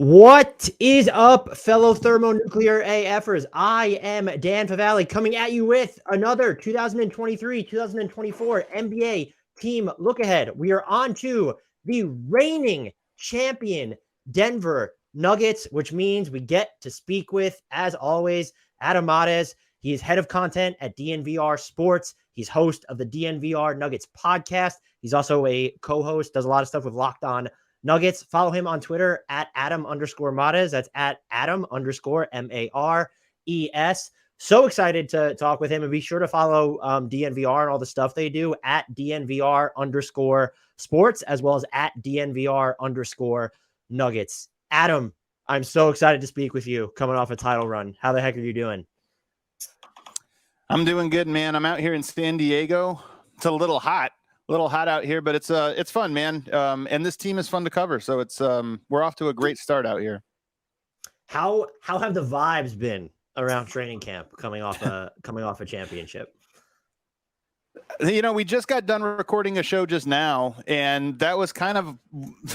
What is up, fellow thermonuclear AFers? I am Dan Favale coming at you with another 2023-2024 NBA team look ahead. We are on to the reigning champion Denver Nuggets, which means we get to speak with, as always, Adam Mares. He is head of content at DNVR Sports. He's host of the DNVR Nuggets podcast. He's also a co-host, does a lot of stuff with Locked On Nuggets. Follow him on Twitter at Adam_Mares. That's at Adam_MARES. So excited to talk with him, and be sure to follow DNVR and all the stuff they do at DNVR_sports, as well as at DNVR_Nuggets. Adam, I'm so excited to speak with you coming off a title run. How the heck are you doing? I'm doing good, man. I'm out here in San Diego. It's a little hot out here, but it's fun, man. And this team is fun to cover. So it's we're off to a great start out here. How have the vibes been around training camp coming off a championship? You know, we just got done recording a show just now, and that was kind of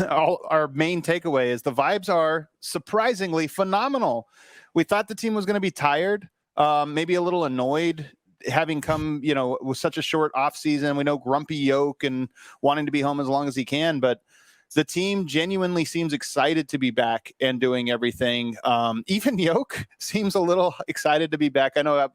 our main takeaway is the vibes are surprisingly phenomenal. We thought the team was going to be tired, maybe a little annoyed, having come, with such a short off season. We know grumpy Yoke and wanting to be home as long as he can, but the team genuinely seems excited to be back and doing everything. Even Yoke seems a little excited to be back. I know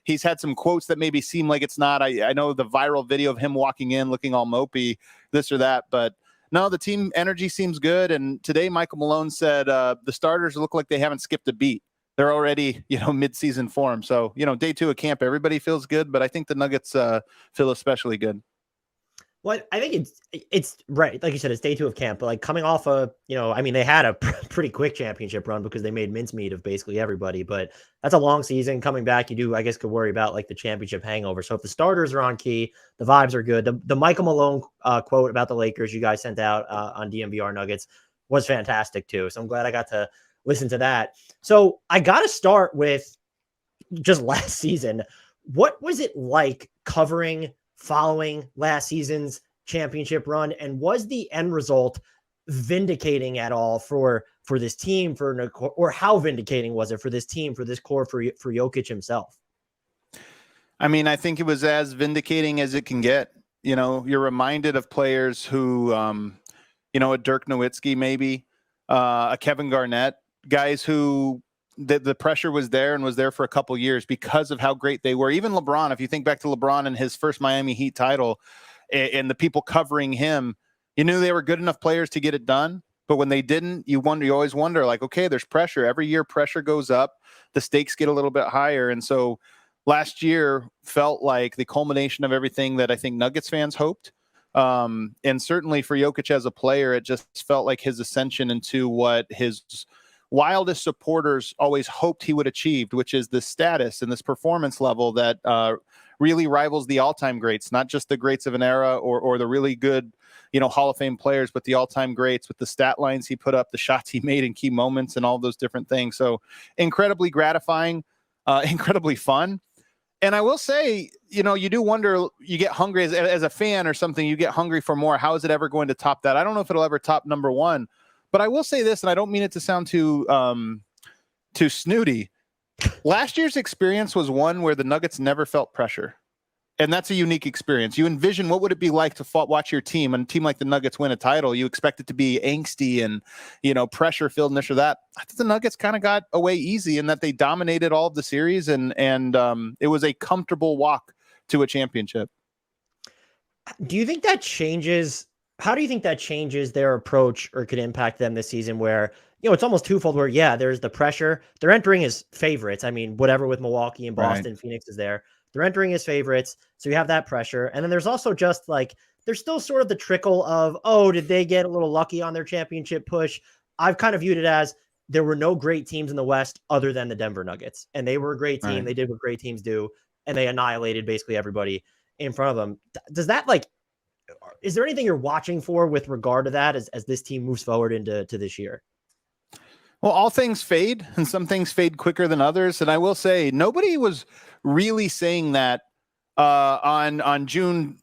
he's had some quotes that maybe seem like it's not. I know the viral video of him walking in looking all mopey, this or that, but no, the team energy seems good. And today Michael Malone said the starters look like they haven't skipped a beat. They're already, mid-season form. So, day 2 of camp, everybody feels good, but I think the Nuggets feel especially good. Well, I think it's right. Like you said, it's day 2 of camp, but like coming off they had a pretty quick championship run because they made mincemeat of basically everybody, but that's a long season. Coming back, could worry about like the championship hangover. So if the starters are on key, the vibes are good. The Michael Malone quote about the Lakers you guys sent out on DNVR Nuggets was fantastic too. So I'm glad I got to listen to that. So I got to start with just last season. What was it like following last season's championship run? And was the end result vindicating at all for this team, or how vindicating was it for this team, for this core, for Jokic himself? I mean, I think it was as vindicating as it can get. You're reminded of players who, a Dirk Nowitzki, maybe a Kevin Garnett, guys who the pressure was there and was there for a couple years because of how great they were. Even LeBron, if you think back to LeBron and his first Miami Heat title and the people covering him, you knew they were good enough players to get it done. But when they didn't, you always wonder, like, okay, there's pressure. Every year pressure goes up. The stakes get a little bit higher. And so last year felt like the culmination of everything that I think Nuggets fans hoped. And certainly for Jokic as a player, it just felt like his ascension into what his wildest supporters always hoped he would achieve, which is this status and this performance level that really rivals the all-time greats, not just the greats of an era or the really good, Hall of Fame players, but the all-time greats with the stat lines he put up, the shots he made in key moments and all those different things. So incredibly gratifying, incredibly fun. And I will say, you do wonder, you get hungry as a fan or something, you get hungry for more. How is it ever going to top that? I don't know if it'll ever top number 1. But I will say this, and I don't mean it to sound too snooty. Last year's experience was one where the Nuggets never felt pressure. And that's a unique experience. You envision what would it be like to watch your team, and a team like the Nuggets win a title. You expect it to be angsty and, pressure-filled and this or that. I think the Nuggets kind of got away easy in that they dominated all of the series, and it was a comfortable walk to a championship. Do you think that changes? How do you think that changes their approach or could impact them this season where, it's almost twofold where, there's the pressure. They're entering as favorites. I mean, whatever with Milwaukee and Boston, right. Phoenix is there. They're entering as favorites. So you have that pressure. And then there's also just like, there's still sort of the trickle of, did they get a little lucky on their championship push? I've kind of viewed it as there were no great teams in the West other than the Denver Nuggets. And they were a great team. Right. They did what great teams do. And they annihilated basically everybody in front of them. Does that is there anything you're watching for with regard to that as this team moves forward into this year? Well, all things fade, and some things fade quicker than others. And I will say, nobody was really saying that on June,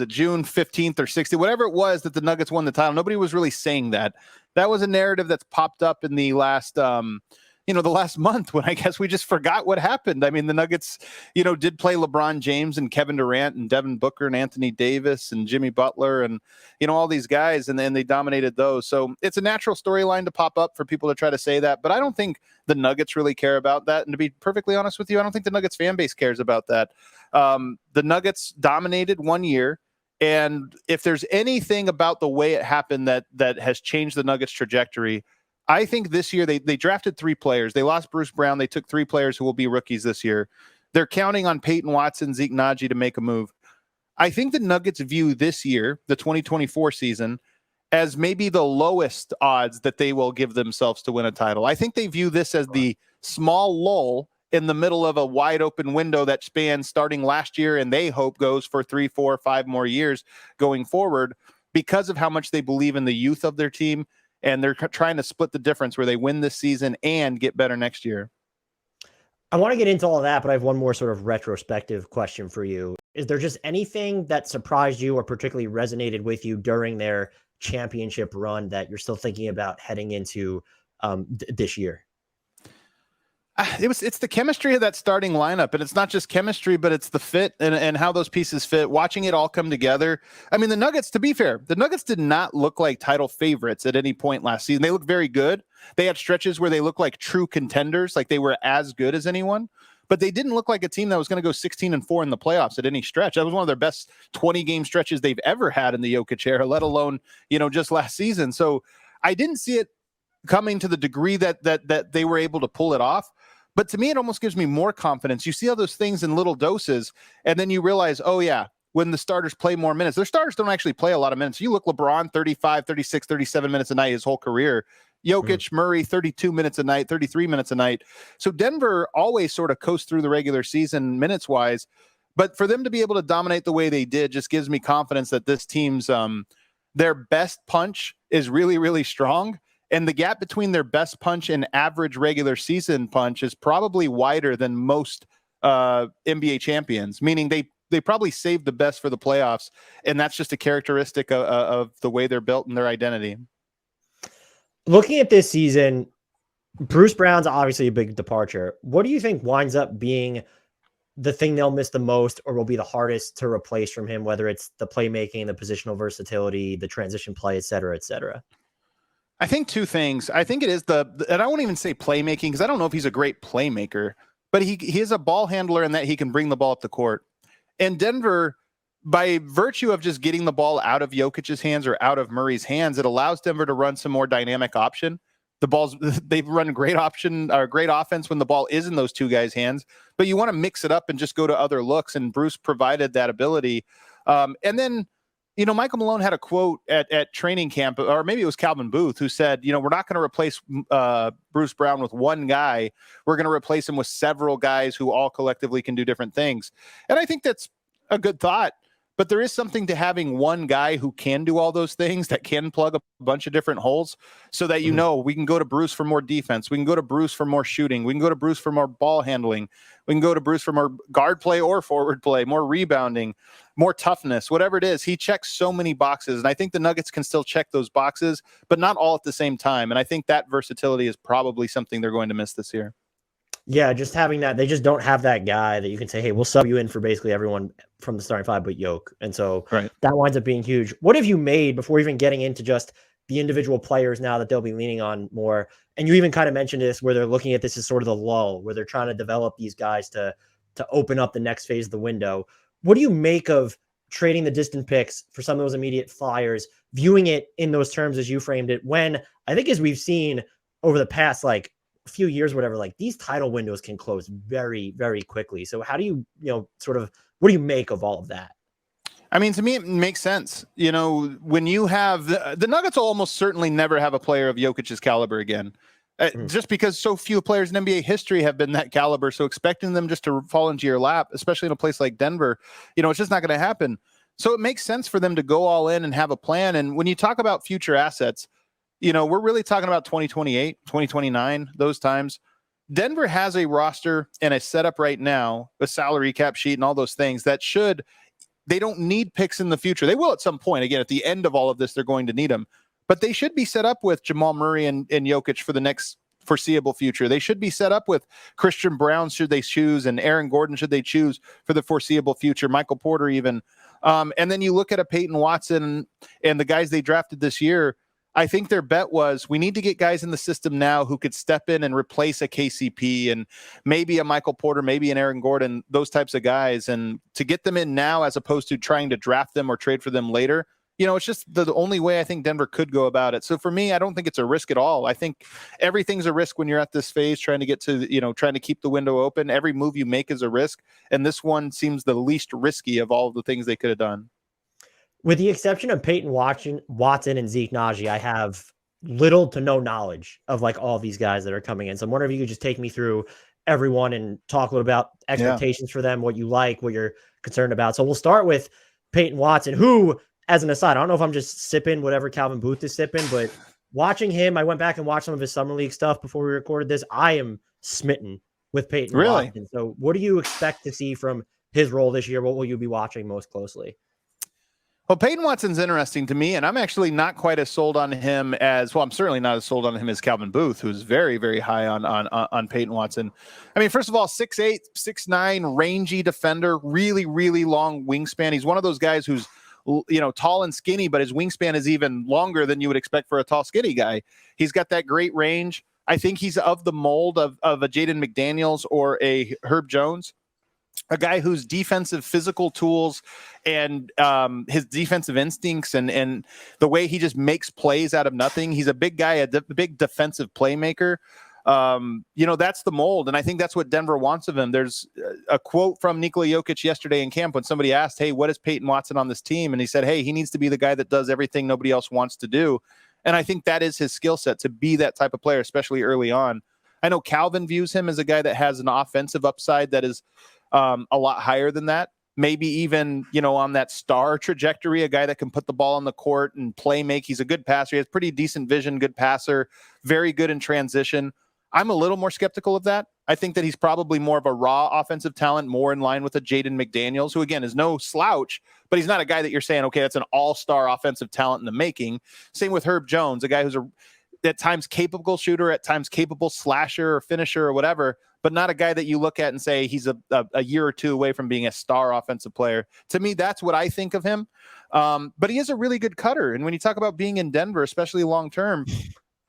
June 15th or 16th, whatever it was that the Nuggets won the title. Nobody was really saying that. that was a narrative that's popped up in the last, the last month, when I guess we just forgot what happened. I mean, the Nuggets, did play LeBron James and Kevin Durant and Devin Booker and Anthony Davis and Jimmy Butler and, all these guys, and then they dominated those. So it's a natural storyline to pop up for people to try to say that, but I don't think the Nuggets really care about that. And to be perfectly honest with you, I don't think the Nuggets fan base cares about that. The Nuggets dominated one year. And if there's anything about the way it happened that has changed the Nuggets trajectory, I think this year they drafted 3 players. They lost Bruce Brown. They took 3 players who will be rookies this year. They're counting on Peyton Watson, Zeke Nnaji to make a move. I think the Nuggets view this year, the 2024 season, as maybe the lowest odds that they will give themselves to win a title. I think they view this as the small lull in the middle of a wide open window that spans starting last year, and they hope goes for 3, 4, 5 more years going forward, because of how much they believe in the youth of their team. And they're trying to split the difference where they win this season and get better next year. I want to get into all of that, but I have one more sort of retrospective question for you. Is there just anything that surprised you or particularly resonated with you during their championship run that you're still thinking about heading into this year? It's the chemistry of that starting lineup, and it's not just chemistry, but it's the fit and how those pieces fit, watching it all come together. I mean, the Nuggets, to be fair, the Nuggets did not look like title favorites at any point last season. They looked very good. They had stretches where they looked like true contenders, like they were as good as anyone, but they didn't look like a team that was going to go 16-4 in the playoffs at any stretch. That was one of their best 20-game stretches they've ever had in the Jokic era, let alone, just last season. So I didn't see it coming to the degree that they were able to pull it off. But to me, it almost gives me more confidence. You see all those things in little doses, and then you realize, oh, yeah, when the starters play more minutes. Their starters don't actually play a lot of minutes. You look LeBron, 35, 36, 37 minutes a night his whole career. Jokic, Murray, 32 minutes a night, 33 minutes a night. So Denver always sort of coasts through the regular season minutes-wise. But for them to be able to dominate the way they did just gives me confidence that this team's their best punch is really, really strong. And the gap between their best punch and average regular season punch is probably wider than most NBA champions, meaning they probably saved the best for the playoffs. And that's just a characteristic of the way they're built and their identity. Looking at this season, Bruce Brown's obviously a big departure. What do you think winds up being the thing they'll miss the most or will be the hardest to replace from him, whether it's the playmaking, the positional versatility, the transition play, et cetera, et cetera? I think 2 things. I think it is and I won't even say playmaking, because I don't know if he's a great playmaker, but he is a ball handler in that he can bring the ball up the court. And Denver, by virtue of just getting the ball out of Jokic's hands or out of Murray's hands, it allows Denver to run some more dynamic option. They run great offense when the ball is in those 2 guys' hands, but you want to mix it up and just go to other looks. And Bruce provided that ability. And then, Michael Malone had a quote at training camp, or maybe it was Calvin Booth, who said, we're not going to replace Bruce Brown with one guy. We're going to replace him with several guys who all collectively can do different things. And I think that's a good thought. But there is something to having one guy who can do all those things, that can plug a bunch of different holes, so that we can go to Bruce for more defense. We can go to Bruce for more shooting. We can go to Bruce for more ball handling. We can go to Bruce for more guard play or forward play, more rebounding, more toughness, whatever it is. He checks so many boxes, and I think the Nuggets can still check those boxes, but not all at the same time. And I think that versatility is probably something they're going to miss this year. Yeah, just having that, they just don't have that guy that you can say, hey, we'll sub you in for basically everyone from the starting 5 but Jokic. And so that winds up being huge. What have you made, before even getting into just the individual players now that they'll be leaning on more? And you even kind of mentioned this, where they're looking at this as sort of the lull, where they're trying to develop these guys to open up the next phase of the window. What do you make of trading the distant picks for some of those immediate flyers, viewing it in those terms as you framed it, when I think, as we've seen over the past, like, few years, whatever, like, these title windows can close very, very quickly. So how do you, what do you make of all of that? I mean, to me, it makes sense. When you have the Nuggets will almost certainly never have a player of Jokic's caliber again, just because so few players in NBA history have been that caliber. So expecting them just to fall into your lap, especially in a place like Denver, it's just not going to happen. So it makes sense for them to go all in and have a plan. And when you talk about future assets, we're really talking about 2028, 2029, those times. Denver has a roster and a setup right now, a salary cap sheet and all those things that they don't need picks in the future. They will at some point. Again, at the end of all of this, they're going to need them. but they should be set up with Jamal Murray and Jokic for the next foreseeable future. They should be set up with Christian Braun should they choose, and Aaron Gordon should they choose for the foreseeable future, Michael Porter even. And then you look at a Peyton Watson and the guys they drafted this year. I think their bet was we need to get guys in the system now who could step in and replace a KCP and maybe a Michael Porter, maybe an Aaron Gordon, those types of guys. And to get them in now as opposed to trying to draft them or trade for them later, it's just the only way I think Denver could go about it. So for me, I don't think it's a risk at all. I think everything's a risk when you're at this phase trying to get to, trying to keep the window open. Every move you make is a risk. And this one seems the least risky of all of the things they could have done. With the exception of Peyton Watson and Zeke Nnaji, I have little to no knowledge of like all these guys that are coming in. So I'm wondering if you could just take me through everyone and talk a little about expectations for them, what you like, what you're concerned about. So we'll start with Peyton Watson, who, as an aside, I don't know if I'm just sipping whatever Calvin Booth is sipping, but watching him, I went back and watched some of his summer league stuff before we recorded this. I am smitten with Peyton Watson. So what do you expect to see from his role this year? What will you be watching most closely? Well, Peyton Watson's interesting to me, and I'm actually not quite as sold on him as, well, I'm certainly not as sold on him as Calvin Booth, who's very, very high on Peyton Watson. I mean, first of all, 6'8", 6'9", rangy defender, really, really long wingspan. He's one of those guys who's, tall and skinny, but his wingspan is even longer than you would expect for a tall, skinny guy. He's got that great range. I think he's of the mold of a Jaden McDaniels or a Herb Jones. A guy whose defensive physical tools and his defensive instincts and the way he just makes plays out of nothing. He's a big guy, a big defensive playmaker. That's the mold. And I think that's what Denver wants of him. There's a quote from Nikola Jokic yesterday in camp when somebody asked, hey, what is Peyton Watson on this team? And he said, hey, he needs to be the guy that does everything nobody else wants to do. And I think that is his skill set, to be that type of player, especially early on. I know Calvin views him as a guy that has an offensive upside that is a lot higher than that. Maybe even, on that star trajectory, a guy that can put the ball on the court and make. He's a good passer. He has pretty decent vision, good passer, very good in transition. I'm a little more skeptical of that. I think that he's probably more of a raw offensive talent, more in line with a Jaden McDaniels, who again is no slouch, but he's not a guy that you're saying, okay, that's an all-star offensive talent in the making. Same with Herb Jones, a guy who's at times capable shooter, at times capable slasher or finisher or whatever, but not a guy that you look at and say he's a year or two away from being a star offensive player. To me, that's what I think of him. But he is a really good cutter. And when you talk about being in Denver, especially long-term,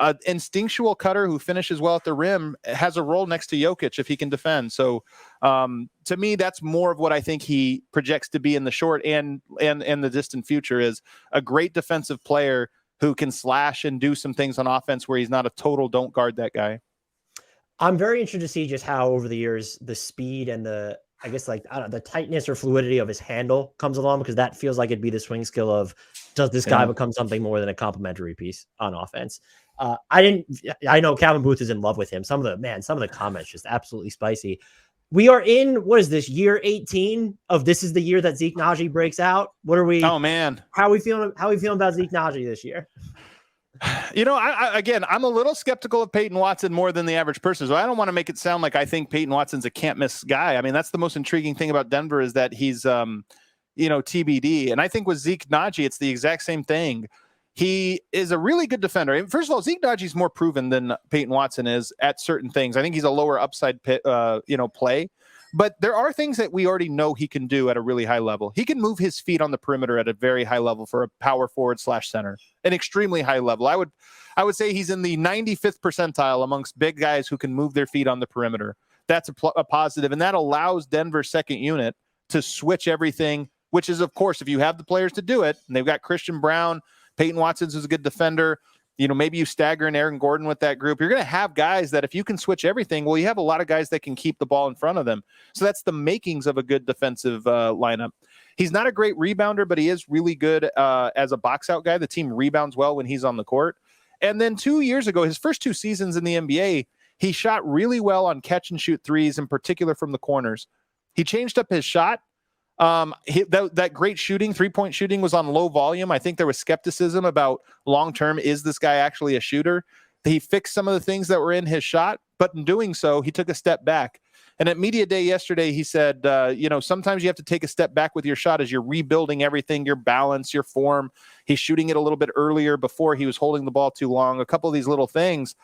an instinctual cutter who finishes well at the rim has a role next to Jokic if he can defend. So to me, that's more of what I think he projects to be in the short and the distant future, is a great defensive player who can slash and do some things on offense where he's not a total don't guard that guy. I'm very interested to see just how over the years the speed and the tightness or fluidity of his handle comes along, because that feels like it'd be the swing skill of, does this guy become something more than a complementary piece on offense? I know Calvin Booth is in love with him. Some of the comments just absolutely spicy. We are in, what is this, year 18 of this is the year that Zeke Nnaji breaks out? What are we? Oh man, how are we feeling about Zeke Nnaji this year? I'm a little skeptical of Peyton Watson more than the average person. So I don't want to make it sound like I think Peyton Watson's a can't miss guy. I mean, that's the most intriguing thing about Denver, is that he's, TBD. And I think with Zeke Nnaji, it's the exact same thing. He is a really good defender. First of all, Zeke Nnaji is more proven than Peyton Watson is at certain things. I think he's a lower upside play. But there are things that we already know he can do at a really high level. He can move his feet on the perimeter at a very high level for a power forward / center, an extremely high level. I would say he's in the 95th percentile amongst big guys who can move their feet on the perimeter. That's a positive, and that allows Denver's second unit to switch everything, which is, of course, if you have the players to do it, and they've got Christian Braun, Peyton Watson, who's a good defender. Maybe you stagger in Aaron Gordon with that group. You're going to have guys that if you can switch everything, well, you have a lot of guys that can keep the ball in front of them. So that's the makings of a good defensive lineup. He's not a great rebounder, but he is really good as a box out guy. The team rebounds well when he's on the court. And then 2 years ago, his first 2 seasons in the NBA, he shot really well on catch and shoot threes, in particular from the corners. He changed up his shot. That great shooting, 3-point shooting, was on low volume. I think there was skepticism about long-term, is this guy actually a shooter? He fixed some of the things that were in his shot, but in doing so, he took a step back. And at media day yesterday, he said, sometimes you have to take a step back with your shot as you're rebuilding everything, your balance, your form. He's shooting it a little bit earlier. Before he was holding the ball too long, a couple of these little things.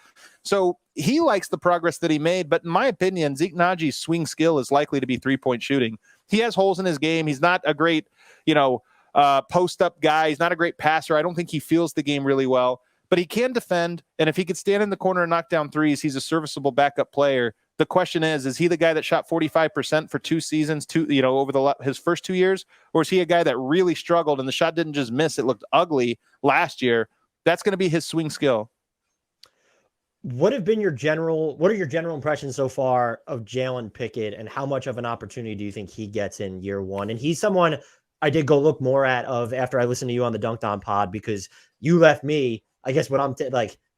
So he likes the progress that he made. But in my opinion, Zeke Nnaji's swing skill is likely to be 3-point shooting. He has holes in his game. He's not a great, post-up guy. He's not a great passer. I don't think he feels the game really well. But he can defend. And if he could stand in the corner and knock down threes, he's a serviceable backup player. The question is he the guy that shot 45% for 2 seasons, over his first 2 years? Or is he a guy that really struggled and the shot didn't just miss, it looked ugly last year? That's going to be his swing skill. What are your general impressions so far of Jalen Pickett, and how much of an opportunity do you think he gets in year one? And he's someone I did go look more at after I listened to you on the Dunked On pod, because you left me, I guess what I'm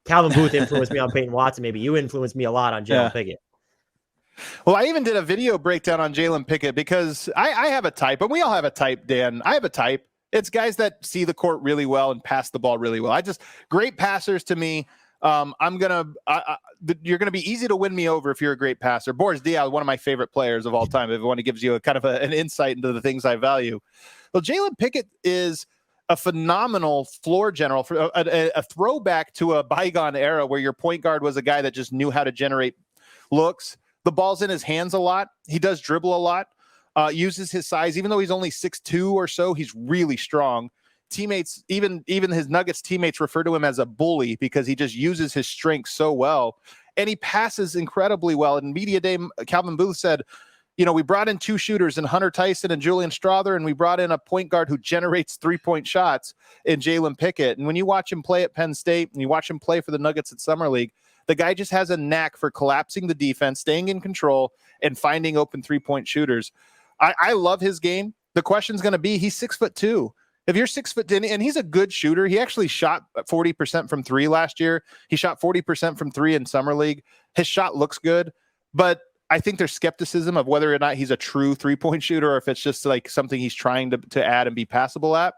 Calvin Booth influenced me on Peyton Watson. Maybe you influenced me a lot on Jalen Pickett. Well, I even did a video breakdown on Jalen Pickett because I have a type, and we all have a type, Dan. I have a type. It's guys that see the court really well and pass the ball really well. Great passers to me. You're going to be easy to win me over if you're a great passer. Boris Diaw, one of my favorite players of all time. Everyone gives you an insight into the things I value. Well, Jalen Pickett is a phenomenal floor general, for a throwback to a bygone era where your point guard was a guy that just knew how to generate looks. The ball's in his hands a lot. He does dribble a lot, uses his size. Even though he's only 6'2" or so, he's really strong. Teammates, even his Nuggets teammates, refer to him as a bully because he just uses his strength so well. And he passes incredibly well. In media day, Calvin Booth said, we brought in 2 shooters in Hunter Tyson and Julian Strawther, and we brought in a point guard who generates 3-point shots in Jalen Pickett. And when you watch him play at Penn State and you watch him play for the Nuggets at Summer League, the guy just has a knack for collapsing the defense, staying in control, and finding open 3-point shooters. I love his game. The question's going to be, he's 6'2". If you're 6'10", and he's a good shooter, he actually shot 40% from 3 last year. He shot 40% from 3 in Summer League. His shot looks good, but I think there's skepticism of whether or not he's a true 3-point shooter, or if it's just something he's trying to add and be passable at.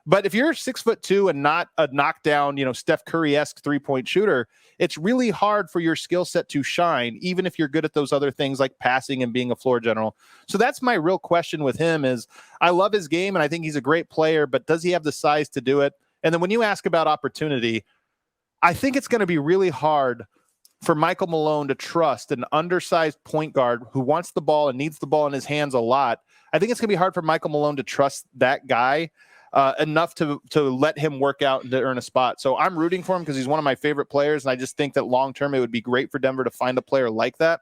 But if you're 6'2" and not a knockdown, Steph Curry-esque 3-point shooter, it's really hard for your skill set to shine, even if you're good at those other things like passing and being a floor general. So that's my real question with him is, I love his game and I think he's a great player, but does he have the size to do it? And then when you ask about opportunity, I think it's going to be really hard for Michael Malone to trust an undersized point guard who wants the ball and needs the ball in his hands a lot. I think it's going to be hard for Michael Malone to trust that guy enough to let him work out and to earn a spot. So I'm rooting for him because he's one of my favorite players, and I just think that long-term it would be great for Denver to find a player like that.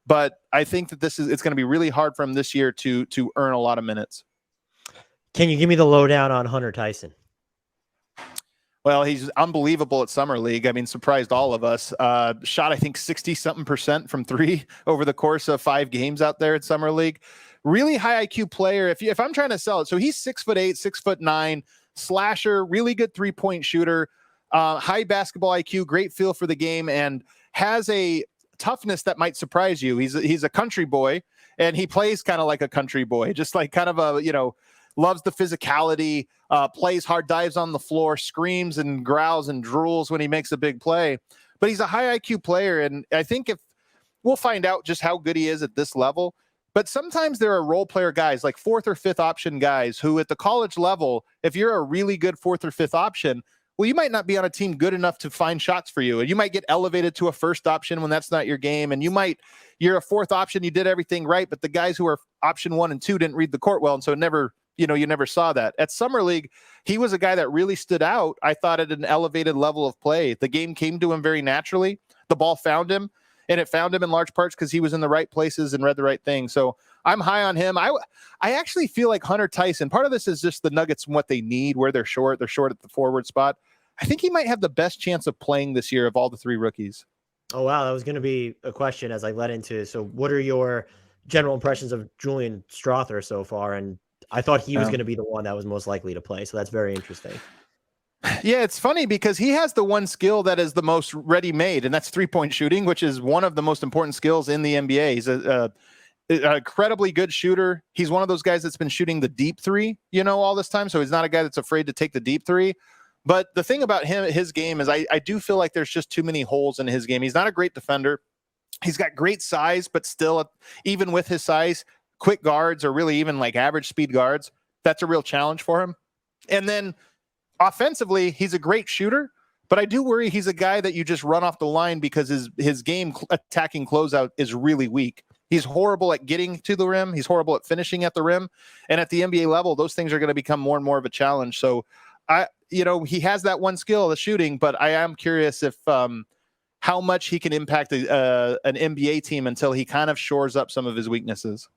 But I think that it's going to be really hard for him this year to earn a lot of minutes. Can you give me the lowdown on Hunter Tyson? Well, he's unbelievable at Summer League. I mean, surprised all of us. Shot, I think, 60-something% from 3 over the course of 5 games out there at Summer League. Really high IQ player. If I'm trying to sell it, so he's 6'8", 6'9", slasher, really good 3-point shooter, high basketball IQ, great feel for the game, and has a toughness that might surprise you. He's a country boy, and he plays kind of like a country boy, just like kind of loves the physicality, plays hard, dives on the floor, screams and growls and drools when he makes a big play. But he's a high IQ player, and I think if we'll find out just how good he is at this level. But sometimes there are role player guys, like 4th or 5th option guys, who at the college level, if you're a really good 4th or 5th option, well, you might not be on a team good enough to find shots for you. And you might get elevated to a 1st option when that's not your game. And you're a 4th option, you did everything right, but the guys who are option 1 and 2 didn't read the court well. And so you never saw that. At Summer League, he was a guy that really stood out, I thought, at an elevated level of play. The game came to him very naturally. The ball found him. And it found him in large parts because he was in the right places and read the right thing. So I'm high on him. I actually feel like Hunter Tyson, part of this is just the Nuggets and what they need, where they're short. They're short at the forward spot. I think he might have the best chance of playing this year of all the 3 rookies. Oh, wow. That was going to be a question as I led into. So what are your general impressions of Julian Strawther so far? And I thought he was going to be the one that was most likely to play. So that's very interesting. Yeah, it's funny because he has the one skill that is the most ready-made, and that's 3-point shooting, which is one of the most important skills in the NBA. He's an incredibly good shooter. He's one of those guys that's been shooting the deep 3, all this time. So he's not a guy that's afraid to take the deep 3. But the thing about his game is I do feel like there's just too many holes in his game. He's not a great defender. He's got great size, but still, even with his size, quick guards or really even like average speed guards, that's a real challenge for him. And then offensively, he's a great shooter, but I do worry he's a guy that you just run off the line because his game attacking closeout is really weak. He's horrible at getting to the rim. He's horrible at finishing at the rim. And at the NBA level, those things are going to become more and more of a challenge. So he has that one skill, the shooting, but I am curious if how much he can impact an NBA team until he kind of shores up some of his weaknesses.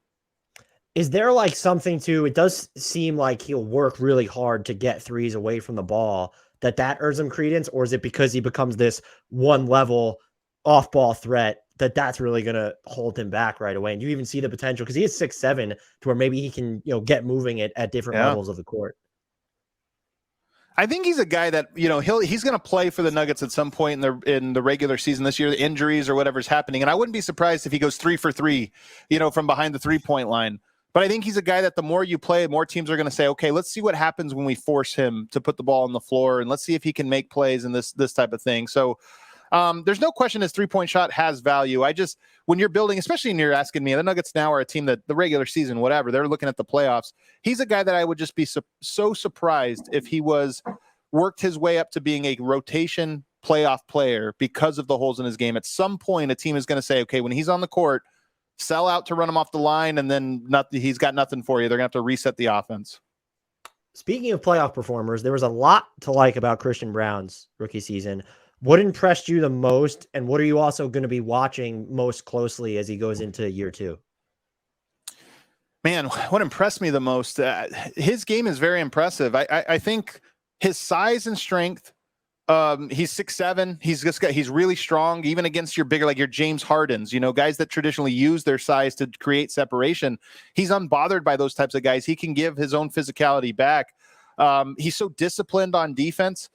Is there like something to, it does seem like he'll work really hard to get threes away from the ball, that earns him credence, or is it because he becomes this one level off ball threat that's really going to hold him back right away? And do you even see the potential? Because he is 6'7", to where maybe he can, get moving at different levels of the court. I think he's a guy that, he's going to play for the Nuggets at some point in the regular season this year, the injuries or whatever's happening. And I wouldn't be surprised if he goes 3 for 3, from behind the 3-point line. But I think he's a guy that the more you play, more teams are going to say, okay, let's see what happens when we force him to put the ball on the floor, and let's see if he can make plays in this type of thing. So there's no question his 3-point shot has value. When you're building, especially when you're asking me, the Nuggets now are a team that the regular season, whatever, they're looking at the playoffs. He's a guy that I would just be so surprised if he worked his way up to being a rotation playoff player because of the holes in his game. At some point, a team is going to say, okay, when he's on the court, sell out to run him off the line, and then he's got nothing for you. They're going to have to reset the offense. Speaking of playoff performers, there was a lot to like about Christian Braun's rookie season. What impressed you the most, and what are you also going to be watching most closely as he goes into year 2? Man, what impressed me the most, his game is very impressive. I think his size and strength, he's 6'7". He's really strong, even against your bigger, like your James Hardens, guys that traditionally use their size to create separation. He's unbothered by those types of guys. He can give his own physicality back. He's so disciplined on defense.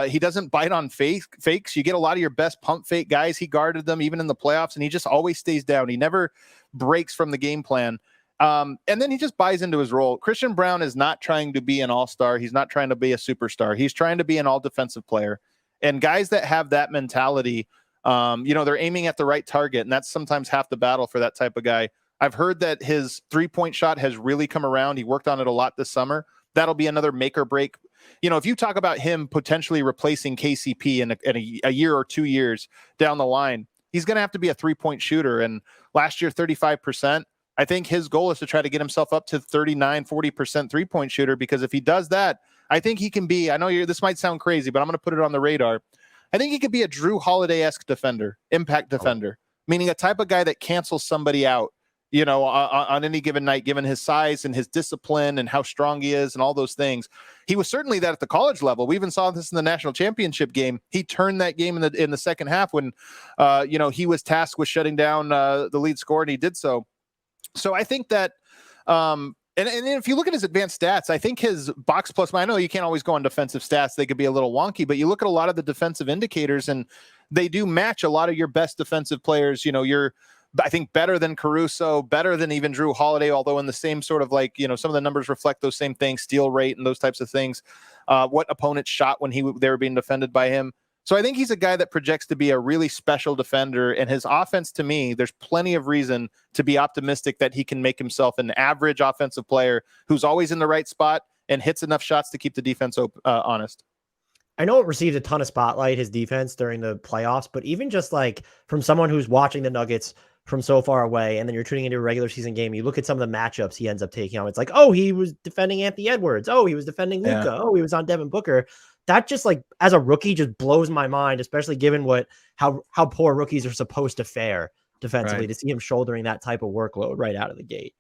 He doesn't bite on fakes. You get a lot of your best pump fake guys. He guarded them even in the playoffs, and he just always stays down. He never breaks from the game plan. And then he just buys into his role. Christian Braun is not trying to be an all-star. He's not trying to be a superstar. He's trying to be an all-defensive player. And guys that have that mentality, they're aiming at the right target, and that's sometimes half the battle for that type of guy. I've heard that his 3-point shot has really come around. He worked on it a lot this summer. That'll be another make or break. If you talk about him potentially replacing KCP in a year or 2 years down the line, he's going to have to be a 3-point shooter. And last year, 35%. I think his goal is to try to get himself up to 39, 40% 3-point shooter, because if he does that, I think he can be, this might sound crazy, but I'm going to put it on the radar. I think he could be a Drew Holiday-esque defender, impact defender, meaning a type of guy that cancels somebody out, on any given night, given his size and his discipline and how strong he is and all those things. He was certainly that at the college level. We even saw this in the national championship game. He turned that game in the second half when, he was tasked with shutting down the lead scorer, and he did so. So I think that, and if you look at his advanced stats, I think his box plus, I know you can't always go on defensive stats. They could be a little wonky, but you look at a lot of the defensive indicators and they do match a lot of your best defensive players. You're, I think, better than Caruso, better than even Drew Holiday, although in the same sort of some of the numbers reflect those same things, steal rate and those types of things, what opponents shot when they were being defended by him. So I think he's a guy that projects to be a really special defender, and his offense, to me, there's plenty of reason to be optimistic that he can make himself an average offensive player who's always in the right spot and hits enough shots to keep the defense honest. I know it received a ton of spotlight, his defense, during the playoffs, but even just like from someone who's watching the Nuggets from so far away, and then you're tuning into a regular season game, you look at some of the matchups he ends up taking on. It's like, oh, he was defending Anthony Edwards. Oh, he was defending Luka. Yeah. Oh, he was on Devin Booker. That just, like, as a rookie, just blows my mind, especially given how poor rookies are supposed to fare defensively, to see him shouldering that type of workload right out of the gate.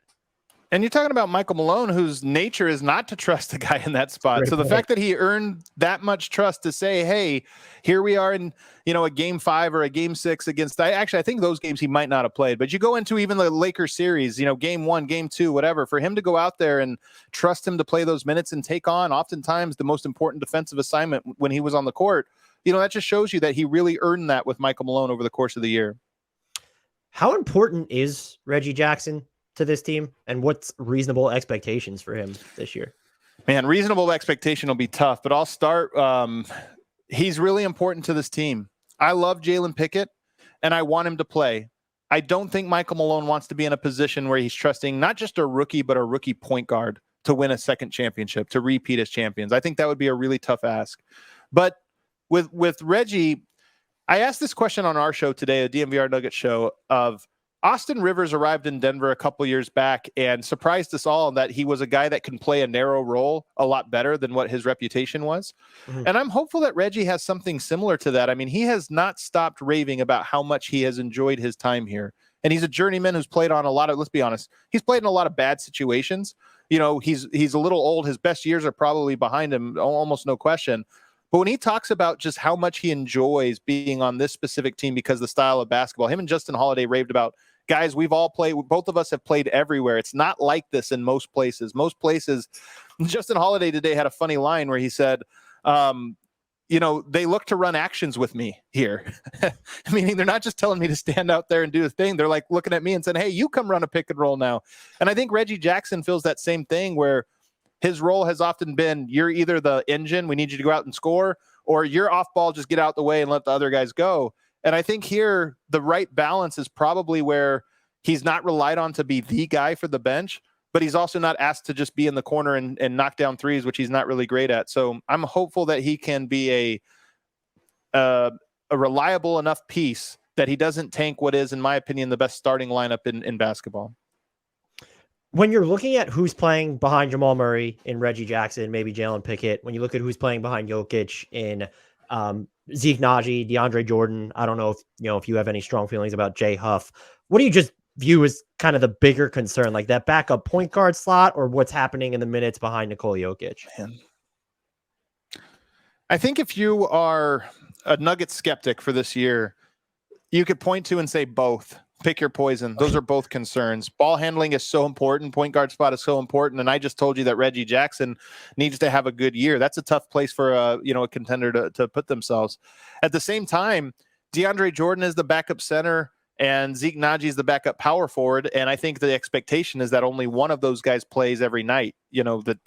And you're talking about Michael Malone, whose nature is not to trust a guy in that spot. So the fact that he earned that much trust to say, hey, here we are in, a game 5 or a game 6 against, I think those games he might not have played, but you go into even the Lakers series, game 1, game 2, whatever, for him to go out there and trust him to play those minutes and take on oftentimes the most important defensive assignment when he was on the court, that just shows you that he really earned that with Michael Malone over the course of the year. How important is Reggie Jackson to this team, and what's reasonable expectations for him this year? Man, reasonable expectation will be tough, but I'll start. He's really important to this team. I love Jalen Pickett. and I want him to play. I don't think Michael Malone wants to be in a position where he's trusting not just a rookie, but a rookie point guard to win a second championship, to repeat as champions. I think that would be a really tough ask. But with Reggie, I asked this question on our show today, a DNVR Nuggets show, of Austin Rivers arrived in Denver a couple years back and surprised us all that he was a guy that can play a narrow role a lot better than what his reputation was. Mm-hmm. And I'm hopeful that Reggie has something similar to that. I mean, he has not stopped raving about how much he has enjoyed his time here. And he's a journeyman who's played on a lot of, let's be honest, he's played in a lot of bad situations. You know, he's a little old. His best years are probably behind him, almost no question. But when he talks about just how much he enjoys being on this specific team because of the style of basketball, him and Justin Holiday raved about, guys, we've all played, both of us have played everywhere. It's not like this in most places. Most places, Justin Holiday today had a funny line where he said, you know, they look to run actions with me here. Meaning they're not just telling me to stand out there and do a thing. They're like looking at me and saying, hey, you come run a pick and roll now. And I think Reggie Jackson feels that same thing, where his role has often been, you're either the engine, we need you to go out and score, or you're off ball, just get out the way and let the other guys go. And I think here the right balance is probably where he's not relied on to be the guy for the bench, but he's also not asked to just be in the corner and knock down threes, which he's not really great at. So I'm hopeful that he can be a reliable enough piece that he doesn't tank what is, in my opinion, the best starting lineup in basketball. When you're looking at who's playing behind Jamal Murray in Reggie Jackson, maybe Jalen Pickett, when you look at who's playing behind Jokic in Zeke Nnaji, DeAndre Jordan, I don't know if you have any strong feelings about Jay Huff. What do you just view as kind of the bigger concern, like that backup point guard slot, or what's happening in the minutes behind Nikola Jokic? Man. I think if you are a Nuggets skeptic for this year, you could point to and say both. Pick your poison. Those are both concerns. Ball handling is so important. Point guard spot is so important. And I just told you that Reggie Jackson needs to have a good year. That's a tough place for a contender to put themselves. At the same time, DeAndre Jordan is the backup center and Zeke Nnaji is the backup power forward. And I think the expectation is that only one of those guys plays every night. You know, that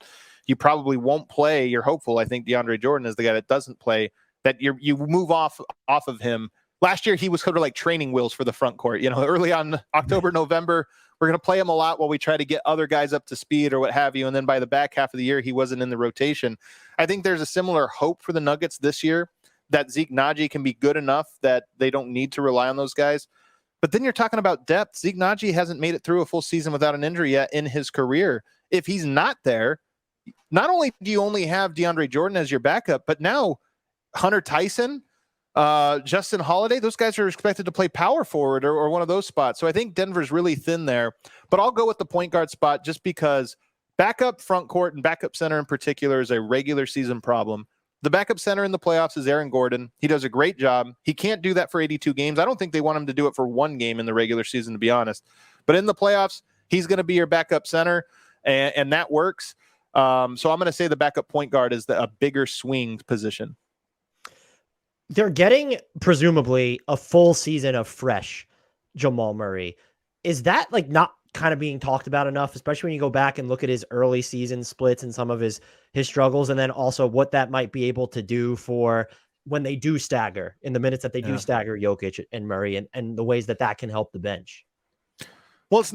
you probably won't play. You're hopeful. I think DeAndre Jordan is the guy that doesn't play, that you move off of him. Last year, he was sort of like training wheels for the front court. You know, early on October, November, we're going to play him a lot while we try to get other guys up to speed or what have you. And then by the back half of the year, he wasn't in the rotation. I think there's a similar hope for the Nuggets this year that Zeke Nnaji can be good enough that they don't need to rely on those guys. But then you're talking about depth. Zeke Nnaji hasn't made it through a full season without an injury yet in his career. If he's not there, not only do you only have DeAndre Jordan as your backup, but now Hunter Tyson, Justin Holiday, those guys are expected to play power forward or one of those spots. So I think Denver's really thin there, but I'll go with the point guard spot just because backup front court and backup center in particular is a regular season problem. The backup center in the playoffs is Aaron Gordon. He does a great job. He can't do that for 82 games. I don't think they want him to do it for one game in the regular season, to be honest, but in the playoffs, he's going to be your backup center and that works. So I'm going to say the backup point guard is a bigger swing position. They're getting presumably a full season of fresh Jamal Murray. Is that like not kind of being talked about enough, especially when you go back and look at his early season splits and some of his struggles, and then also what that might be able to do for when they do stagger in the minutes that they do stagger Jokic and Murray and the ways that can help the bench? Well,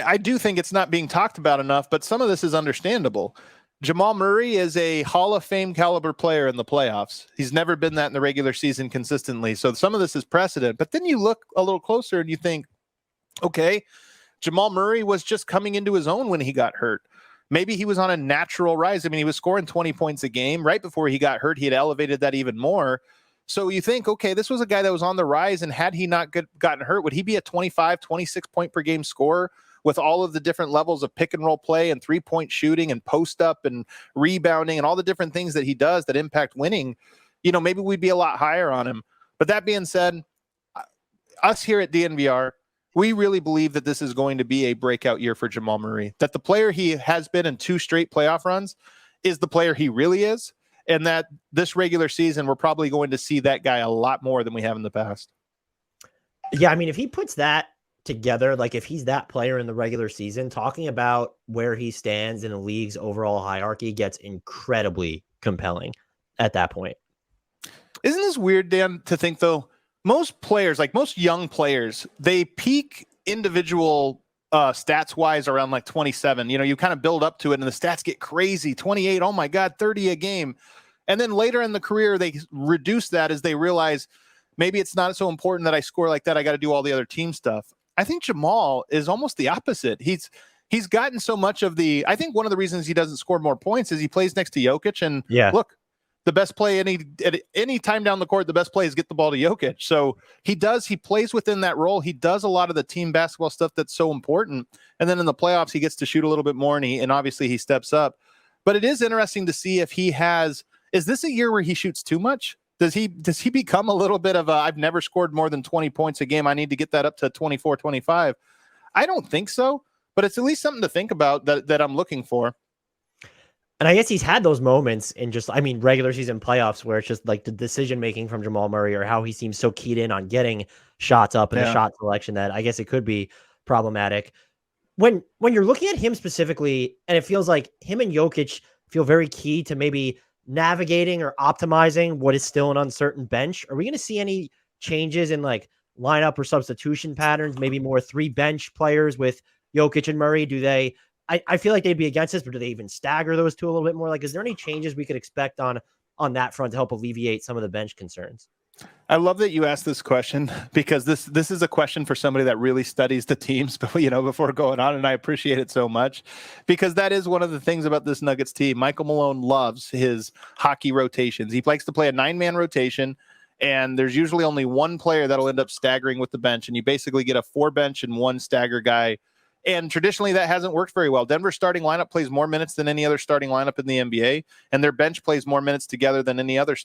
I do think it's not being talked about enough, but some of this is understandable. Jamal Murray is a Hall of Fame caliber player in the playoffs. He's never been that in the regular season consistently. So some of this is precedent, but then you look a little closer and you think, okay, Jamal Murray was just coming into his own when he got hurt. Maybe he was on a natural rise. I mean, he was scoring 20 points a game. Right before he got hurt, he had elevated that even more. So you think, okay, this was a guy that was on the rise, and had he not gotten hurt, would he be a 25, 26 point per game scorer with all of the different levels of pick and roll play and 3-point shooting and post up and rebounding and all the different things that he does that impact winning? You know, maybe we'd be a lot higher on him. But that being said, us here at DNVR, we really believe that this is going to be a breakout year for Jamal Murray, that the player he has been in 2 straight playoff runs is the player he really is, and that this regular season, we're probably going to see that guy a lot more than we have in the past. Yeah, I mean, if he puts that together, like if he's that player in the regular season, talking about where he stands in the league's overall hierarchy gets incredibly compelling at that point. Isn't this weird, Dan, to think, though? most players, like most young players, they peak individual stats wise around like 27. You kind of build up to it and the stats get crazy. 28, oh my God, 30 a game. And then later in the career, they reduce that as they realize maybe it's not so important that I score like that. I got to do all the other team stuff. I think Jamal is almost the opposite. He's gotten so much of I think one of the reasons he doesn't score more points is he plays next to Jokic. And look, the best play at any time down the court, the best play is get the ball to Jokic. So he plays within that role. He does a lot of the team basketball stuff that's so important. And then in the playoffs, he gets to shoot a little bit more and obviously he steps up. But it is interesting to see if is this a year where he shoots too much? Does he become a little bit of I've never scored more than 20 points a game. I need to get that up to 24, 25. I don't think so, but it's at least something to think about that I'm looking for. And I guess he's had those moments in regular season playoffs where it's just like the decision-making from Jamal Murray or how he seems so keyed in on getting shots up and the shot selection that I guess it could be problematic. When you're looking at him specifically, and it feels like him and Jokic feel very key to maybe navigating or optimizing what is still an uncertain bench. Are we going to see any changes in like lineup or substitution patterns? Maybe more 3 bench players with Jokic and Murray? Do they? I feel like they'd be against this, but do they even stagger those two a little bit more? Like, is there any changes we could expect on that front to help alleviate some of the bench concerns? I love that you asked this question because this is a question for somebody that really studies the teams, before going on, and I appreciate it so much because that is one of the things about this Nuggets team. Michael Malone loves his hockey rotations. He likes to play a 9-man rotation, and there's usually only one player that'll end up staggering with the bench, and you basically get a 4 bench and 1 stagger guy. And traditionally, that hasn't worked very well. Denver's starting lineup plays more minutes than any other starting lineup in the NBA, and their bench plays more minutes together than any other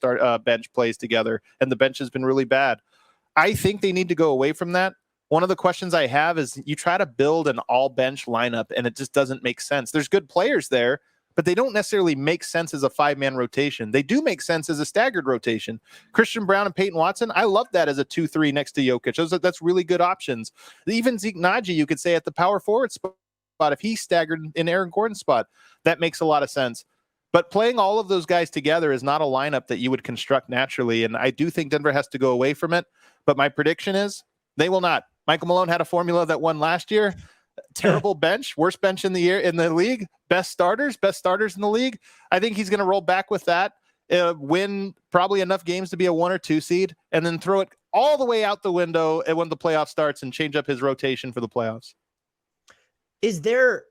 bench plays together, and the bench has been really bad. I think they need to go away from that. One of the questions I have is you try to build an all-bench lineup, and it just doesn't make sense. There's good players there, but they don't necessarily make sense as a 5-man rotation. They do make sense as a staggered rotation. Christian Braun and Peyton Watson, I love that as a 2-3 next to Jokic. That's really good options. Even Zeke Nnaji, you could say at the power forward spot, if he staggered in Aaron Gordon's spot, that makes a lot of sense. But playing all of those guys together is not a lineup that you would construct naturally, and I do think Denver has to go away from it. But my prediction is they will not. Michael Malone had a formula that won last year. Terrible bench, worst bench in the league, best starters in the league. I think he's going to roll back with that, win probably enough games to be a 1 or 2 seed, and then throw it all the way out the window when the playoff starts and change up his rotation for the playoffs. Is there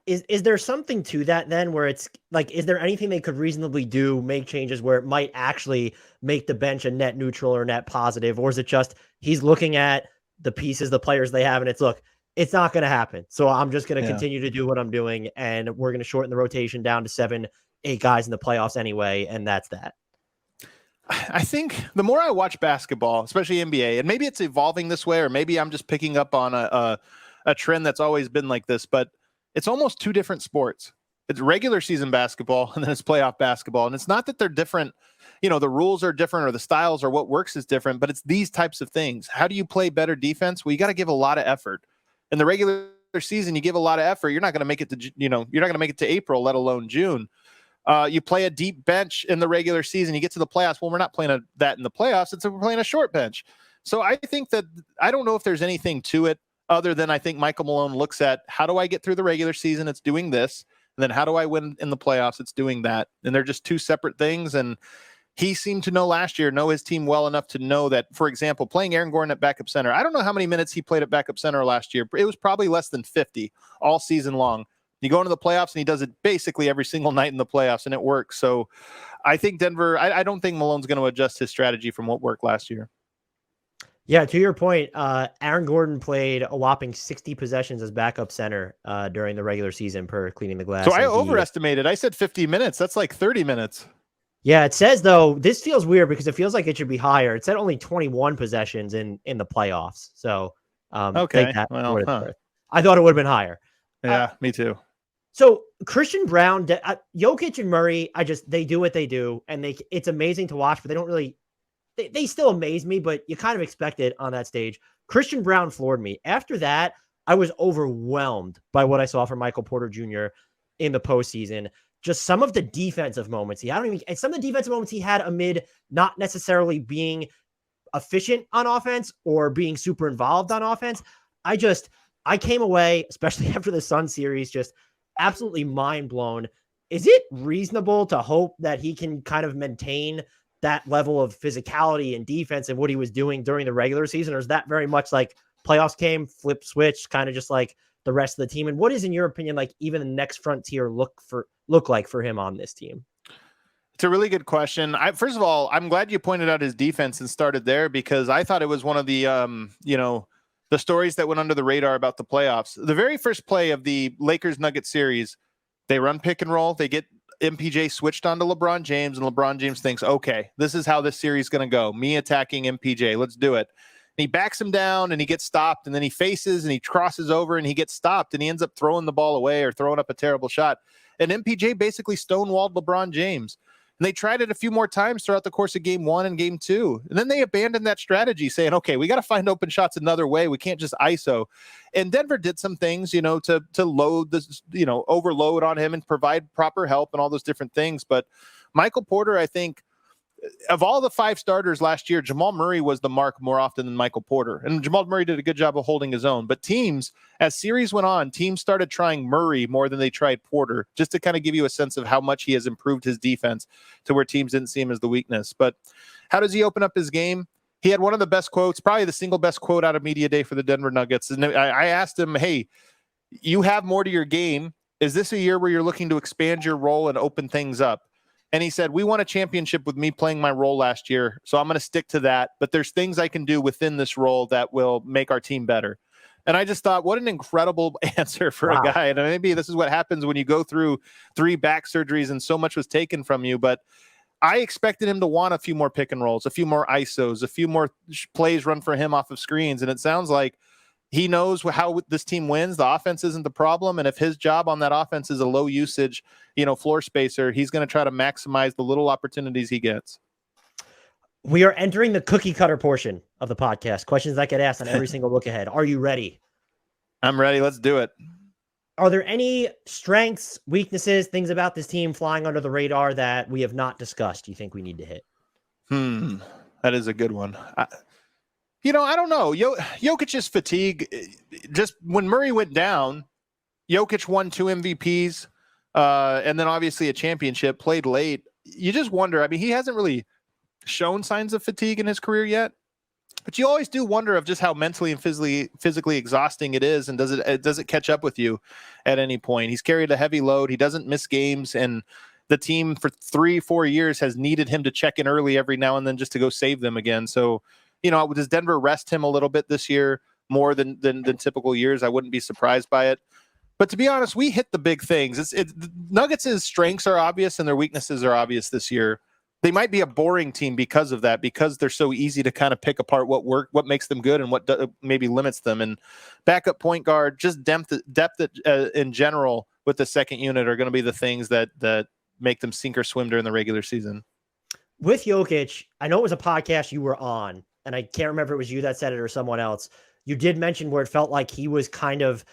is there something to that then where it's like, is there anything they could reasonably do, make changes where it might actually make the bench a net neutral or net positive? Or is it just he's looking at the pieces, the players they have, and it's not going to happen. So I'm just going to continue to do what I'm doing, and we're going to shorten the rotation down to 7, 8 guys in the playoffs anyway, and that's that. I think the more I watch basketball, especially NBA, and maybe it's evolving this way, or maybe I'm just picking up on a trend that's always been like this, but it's almost 2 different sports. It's regular season basketball, and then it's playoff basketball. And it's not that they're different, the rules are different or the styles or what works is different, but it's these types of things. How do you play better defense? Well, you got to give a lot of effort. In the regular season, you give a lot of effort. You're not going to make it to, you're not going to make it to April, let alone June. You play a deep bench in the regular season. You get to the playoffs. Well, we're not playing that in the playoffs. We're playing a short bench. So I think that I don't know if there's anything to it other than I think Michael Malone looks at how do I get through the regular season? It's doing this. And then how do I win in the playoffs? It's doing that. And they're just 2 separate things. And he seemed to know his team well enough to know that, for example, playing Aaron Gordon at backup center. I don't know how many minutes he played at backup center last year. It was probably less than 50 all season long. You go into the playoffs and he does it basically every single night in the playoffs, and it works. So I think Denver, I don't think Malone's going to adjust his strategy from what worked last year. Yeah, to your point, Aaron Gordon played a whopping 60 possessions as backup center during the regular season per Cleaning the Glass. So I overestimated. I said 50 minutes. That's like 30 minutes. Yeah, it says, though, this feels weird because it feels like it should be higher. It said only 21 possessions in the playoffs. So, okay. Well, I thought it would have been higher. Yeah, me too. So Christian Braun, Jokic and Murray, they do what they do, and it's amazing to watch, but they don't really, they still amaze me, but you kind of expect it on that stage. Christian Braun floored me. After that, I was overwhelmed by what I saw from Michael Porter Jr. in the postseason. Just some of the defensive moments he had, some of the defensive moments he had amid not necessarily being efficient on offense or being super involved on offense. I came away, especially after the Sun series, just absolutely mind blown. Is it reasonable to hope that he can kind of maintain that level of physicality and defense and what he was doing during the regular season? Or is that very much like playoffs came, flip switch, kind of just like the rest of the team? And what is, in your opinion, like even the next frontier look like for him on this team? It's a really good question. First of all, I'm glad you pointed out his defense and started there, because I thought it was one of the, the stories that went under the radar about the playoffs. The very first play of the Lakers-Nuggets series, they run pick and roll. They get MPJ switched onto LeBron James, and LeBron James thinks, okay, this is how this series is going to go. Me attacking MPJ. Let's do it. And he backs him down, and he gets stopped, and then he faces, and he crosses over, and he gets stopped, and he ends up throwing the ball away or throwing up a terrible shot. And MPJ basically stonewalled LeBron James. And they tried it a few more times throughout the course of game 1 and game 2. And then they abandoned that strategy, saying, okay, we got to find open shots another way. We can't just ISO. And Denver did some things, to load this, overload on him and provide proper help and all those different things. But Michael Porter, I think, of all the 5 starters last year, Jamal Murray was the mark more often than Michael Porter. And Jamal Murray did a good job of holding his own. But teams, as series went on, teams started trying Murray more than they tried Porter, just to kind of give you a sense of how much he has improved his defense to where teams didn't see him as the weakness. But how does he open up his game? He had one of the best quotes, probably the single best quote out of media day for the Denver Nuggets. And I asked him, hey, you have more to your game. Is this a year where you're looking to expand your role and open things up? And he said, we won a championship with me playing my role last year, so I'm going to stick to that. But there's things I can do within this role that will make our team better. And I just thought, what an incredible answer for a guy. And maybe this is what happens when you go through 3 back surgeries and so much was taken from you. But I expected him to want a few more pick and rolls, a few more ISOs, a few more plays run for him off of screens. And it sounds like he knows how this team wins. The offense isn't the problem. And if his job on that offense is a low usage, floor spacer, he's going to try to maximize the little opportunities he gets. We are entering the cookie cutter portion of the podcast. Questions that get asked on every single look ahead. Are you ready? I'm ready. Let's do it. Are there any strengths, weaknesses, things about this team flying under the radar that we have not discussed you think we need to hit? That is a good one. I don't know. Jokic's fatigue, just when Murray went down, Jokic won 2 MVPs, and then obviously a championship, played late. You just wonder. I mean, he hasn't really shown signs of fatigue in his career yet, but you always do wonder of just how mentally and physically exhausting it is, and does it catch up with you at any point? He's carried a heavy load. He doesn't miss games, and the team for 3-4 years has needed him to check in early every now and then just to go save them again. So, does Denver rest him a little bit this year more than typical years? I wouldn't be surprised by it. But to be honest, we hit the big things. Nuggets' strengths are obvious and their weaknesses are obvious this year. They might be a boring team because of that, because they're so easy to kind of pick apart what makes them good and what maybe limits them. And backup point guard, just depth in general with the second unit are going to be the things that make them sink or swim during the regular season. With Jokic, I know it was a podcast you were on, and I can't remember if it was you that said it or someone else. You did mention where it felt like he was kind of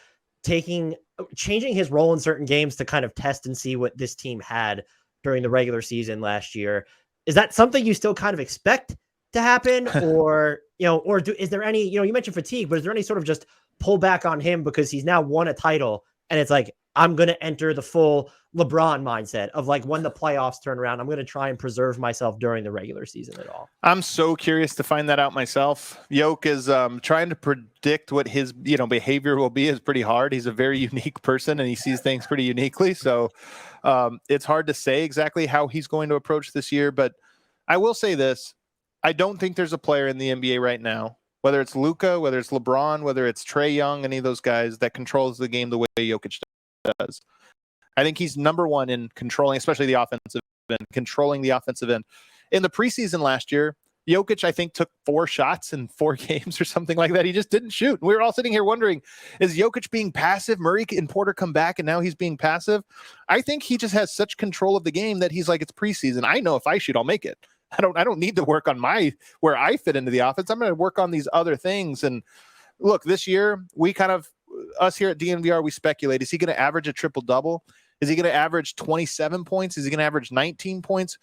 changing his role in certain games to kind of test and see what this team had during the regular season last year. Is that something you still kind of expect to happen? Or, is there any, you mentioned fatigue, but is there any sort of just pullback on him because he's now won a title and it's like, I'm going to enter the full LeBron mindset of like when the playoffs turn around, I'm going to try and preserve myself during the regular season at all? I'm so curious to find that out myself. Yoke is trying to predict what his behavior will be is pretty hard. He's a very unique person and he sees things pretty uniquely. So it's hard to say exactly how he's going to approach this year. But I will say this. I don't think there's a player in the NBA right now, whether it's Luka, whether it's LeBron, whether it's Trae Young, any of those guys that controls the game the way Jokic does. I think he's number one in controlling, especially the offensive end, controlling the offensive end. In the preseason last year, Jokic, I think, took 4 shots in 4 games or something like that. He just didn't shoot. And we were all sitting here wondering, is Jokic being passive? Murray and Porter come back and now he's being passive. I think he just has such control of the game that he's like, it's preseason. I know if I shoot, I'll make it. I don't need to work on where I fit into the offense. I'm going to work on these other things. And look, this year, us here at DNVR, we speculate, is he going to average a triple-double? Is he going to average 27 points? Is he going to average 19 points?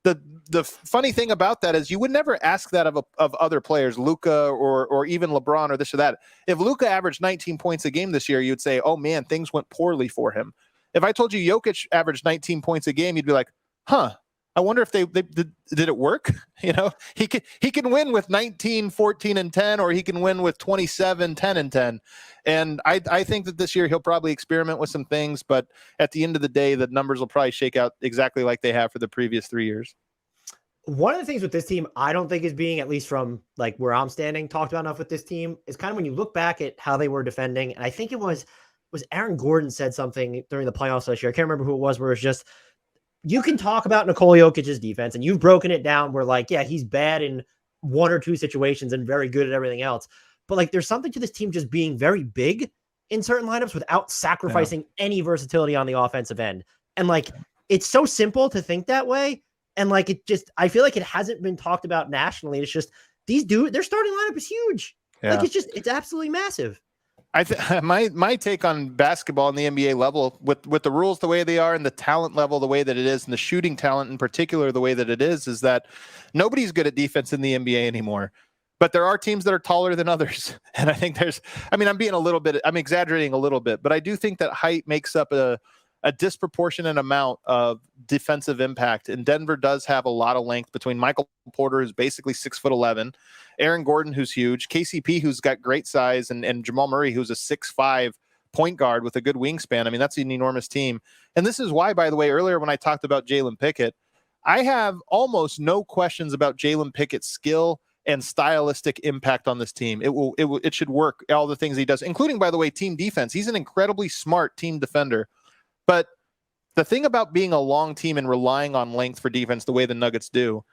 the funny thing about that is you would never ask that of other players, Luka or even LeBron or this or that. If Luka averaged 19 points a game this year, you'd say, oh man, things went poorly for him. If I told you Jokic averaged 19 points a game, you'd be like, huh, I wonder if they did it work? He can win with 19, 14, and 10, or he can win with 27, 10, and 10. And I think that this year he'll probably experiment with some things, but at the end of the day, the numbers will probably shake out exactly like they have for the previous 3 years. One of the things with this team, I don't think is being, at least from like where I'm standing, talked about enough with this team, is kind of when you look back at how they were defending. And I think it was Aaron Gordon said something during the playoffs last year. I can't remember who it was, where it's just, you can talk about Nikola Jokic's defense and you've broken it down where like, yeah, he's bad in 1 or 2 situations and very good at everything else. But like, there's something to this team just being very big in certain lineups without sacrificing any versatility on the offensive end. And like, it's so simple to think that way. And like, I feel like it hasn't been talked about nationally. It's just their starting lineup is huge. Yeah. Like, it's absolutely massive. My take on basketball in the NBA level, with the rules the way they are and the talent level the way that it is, and the shooting talent in particular the way that it is that nobody's good at defense in the NBA anymore. But there are teams that are taller than others. And I think I'm exaggerating a little bit, but I do think that height makes up a disproportionate amount of defensive impact. And Denver does have a lot of length between Michael Porter, who's basically 6'11", Aaron Gordon, who's huge, KCP, who's got great size, and Jamal Murray, who's a 6'5" point guard with a good wingspan. I mean, that's an enormous team. And this is why, by the way, earlier when I talked about Jalen Pickett, I have almost no questions about Jalen Pickett's skill and stylistic impact on this team. It should work, all the things he does, including, by the way, team defense. He's an incredibly smart team defender. But the thing about being a long team and relying on length for defense the way the Nuggets do,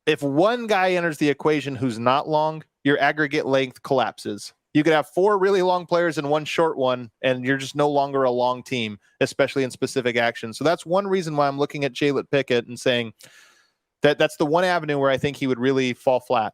if one guy enters the equation who's not long, your aggregate length collapses. You could have 4 really long players and 1 short one, and you're just no longer a long team, especially in specific actions. So that's one reason why I'm looking at Jalen Pickett and saying that's the one avenue where I think he would really fall flat.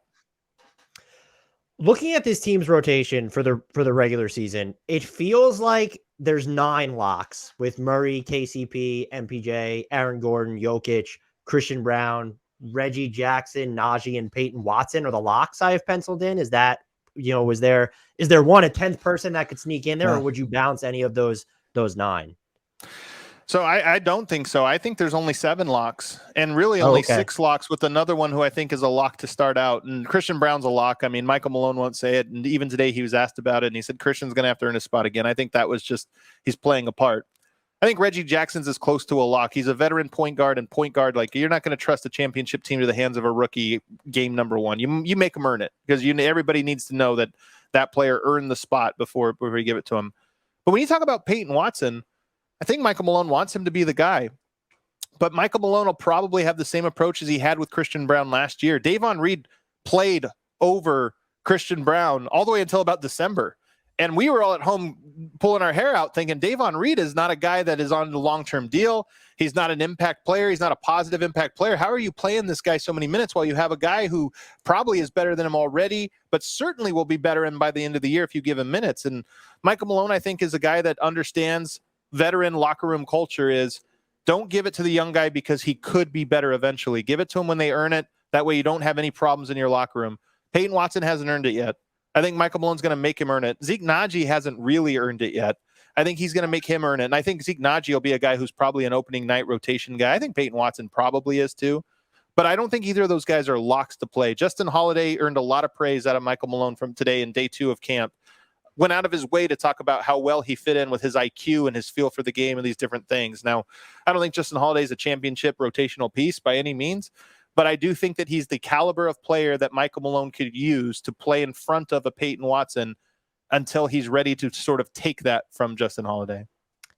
Looking at this team's rotation for the regular season, it feels like there's 9 locks with Murray, KCP, MPJ, Aaron Gordon, Jokic, Christian Braun, Reggie Jackson, Nnaji, and Peyton Watson are the locks I have penciled in. Is that, is there a 10th person that could sneak in there, or would you bounce any of those 9? So I don't think so. I think there's only 7 locks, and really only 6 locks, with another one who I think is a lock to start out. And Christian Braun's a lock. I mean, Michael Malone won't say it. And even today he was asked about it, and he said Christian's going to have to earn his spot again. I think that was just, he's playing a part. I think Reggie Jackson's as close to a lock. He's a veteran point guard, and point guard, like, you're not going to trust a championship team to the hands of a rookie game number 1. You make them earn it, because everybody needs to know that player earned the spot before you give it to him. But when you talk about Peyton Watson, I think Michael Malone wants him to be the guy, but Michael Malone will probably have the same approach as he had with Christian Braun last year. Davon Reed played over Christian Braun all the way until about December. And we were all at home pulling our hair out thinking Davon Reed is not a guy that is on the long-term deal. He's not an impact player. He's not a positive impact player. How are you playing this guy so many minutes while you have a guy who probably is better than him already, but certainly will be better than by the end of the year if you give him minutes? And Michael Malone, I think, is a guy that understands veteran locker room culture is, don't give it to the young guy because he could be better eventually. Give it to him when they earn it. That way you don't have any problems in your locker room. Peyton Watson hasn't earned it yet. I think Michael Malone's going to make him earn it. Zeke Nnaji hasn't really earned it yet. I think he's going to make him earn it. And I think Zeke Nnaji will be a guy who's probably an opening night rotation guy. I think Peyton Watson probably is too. But I don't think either of those guys are locks to play. Justin Holiday earned a lot of praise out of Michael Malone from today in day 2 of camp. Went out of his way to talk about how well he fit in with his IQ and his feel for the game and these different things. Now, I don't think Justin Holiday is a championship rotational piece by any means, but I do think that he's the caliber of player that Michael Malone could use to play in front of a Peyton Watson until he's ready to sort of take that from Justin Holiday.